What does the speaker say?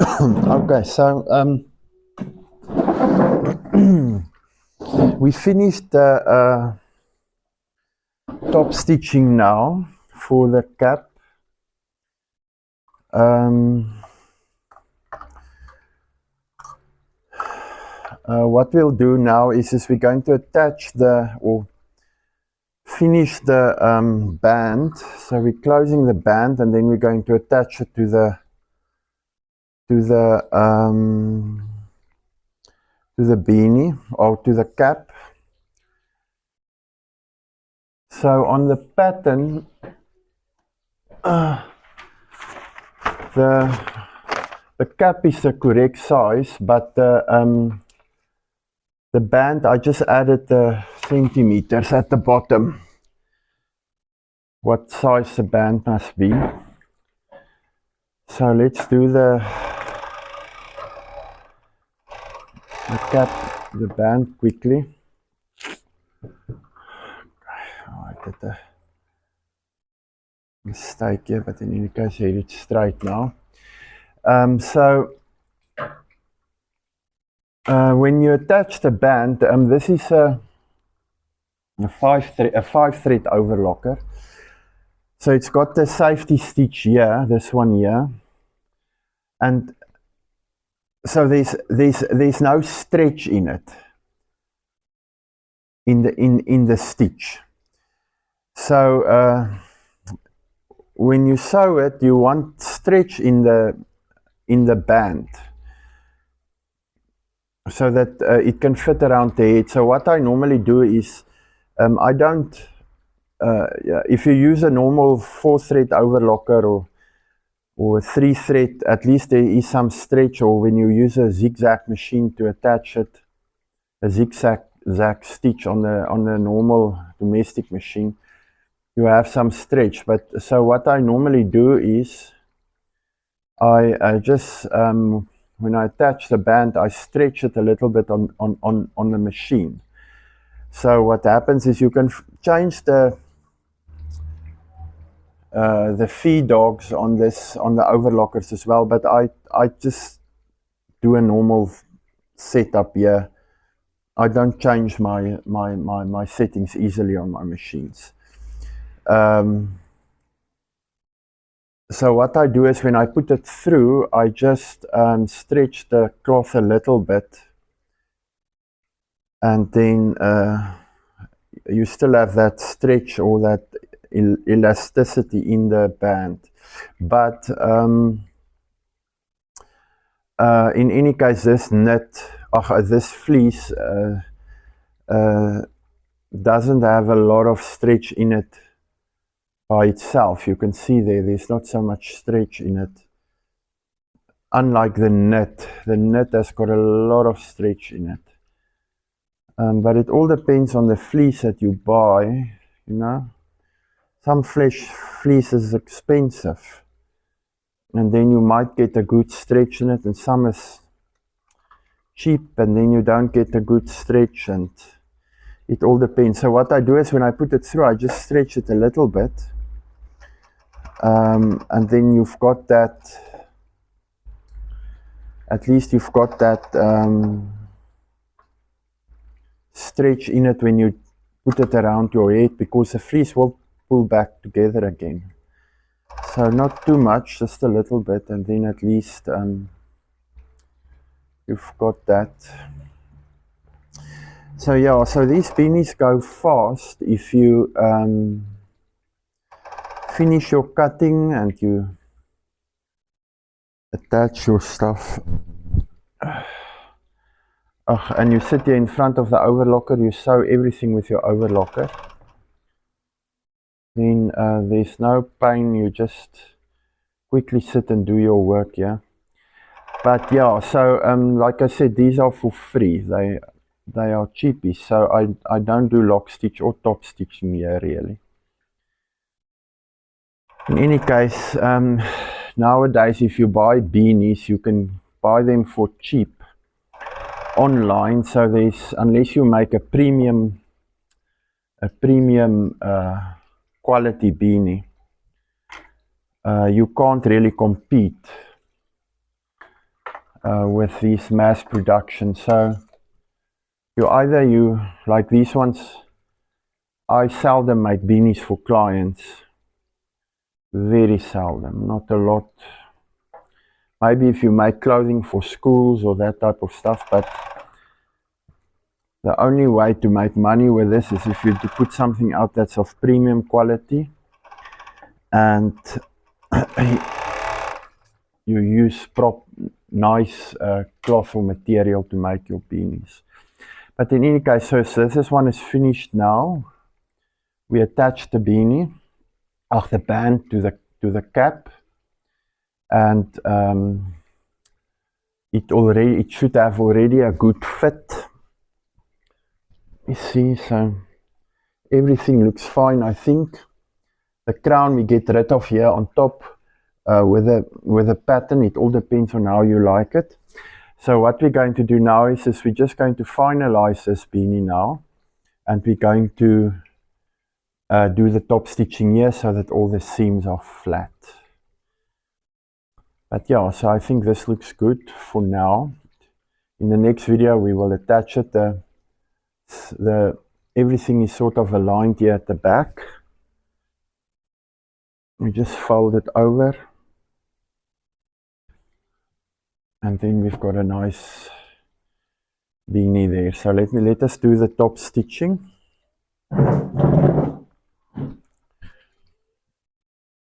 Okay, so we finished the top stitching now for the cap. What we'll do now is we're going to attach or finish the band. So we're closing the band and then we're going to attach it to the beanie or to the cap. So on the pattern, the cap is the correct size, but the band, I just added the centimeters at the bottom, what size the band must be. So let's do the cap, the band quickly. Oh, I did a mistake here, but in any case, here it's straight now. When you attach the band, this is a 5-thread overlocker. So it's got the safety stitch here, this one here, and so there's no stretch in it, in the stitch. So when you sew it, you want stretch in the band, so that it can fit around the head. So what I normally do is, I don't, if you use a normal 4-thread overlocker or a 3-thread, at least there is some stretch, or when you use a zigzag machine to attach it, a zigzag stitch on the normal domestic machine, you have some stretch. But so what I normally do is I just when I attach the band, I stretch it a little bit on the machine. So what happens is you can change the feed dogs on the overlockers as well, but I just do a normal setup here. I don't change my settings easily on my machines. So what I do is when I put it through, I just stretch the cloth a little bit, and then you still have that stretch or that elasticity in the band. But in any case, this this fleece doesn't have a lot of stretch in it by itself. You can see there's not so much stretch in it. Unlike the knit has got a lot of stretch in it. But it all depends on the fleece that you buy, you know. Some fleece is expensive, and then you might get a good stretch in it, and some is cheap and then you don't get a good stretch, and it all depends. So what I do is when I put it through, I just stretch it a little bit, and then you've got that, at least you've got that stretch in it when you put it around your head, because the fleece will pull back together again. So not too much, just a little bit, and then at least you've got that. So yeah, so these beanies go fast if you finish your cutting and you attach your stuff. And you sit here in front of the overlocker, you sew everything with your overlocker. Then there's no pain, you just quickly sit and do your work, yeah. But yeah, so like I said, these are for free. They are cheapy, so I don't do lock stitch or top stitching here really. In any case, nowadays if you buy beanies, you can buy them for cheap online. So there's, unless you make a premium quality beanie, you can't really compete with these mass production. So you like these ones. I seldom make beanies for clients. Very seldom, not a lot. Maybe if you make clothing for schools or that type of stuff, but the only way to make money with this is if you put something out that's of premium quality and you use nice cloth or material to make your beanies. But in any case, so this one is finished now. We attach the beanie, the band to the cap, and it should have already a good fit. You see, so everything looks fine. I think the crown we get rid of here on top with a pattern. It all depends on how you like it. So what we're going to do now is we're just going to finalize this beanie now, and we're going to do the top stitching here so that all the seams are flat. But yeah, so I think this looks good for now. In the next video we will attach it. Everything is sort of aligned here at the back. We just fold it over, and then we've got a nice beanie there. So let us do the top stitching.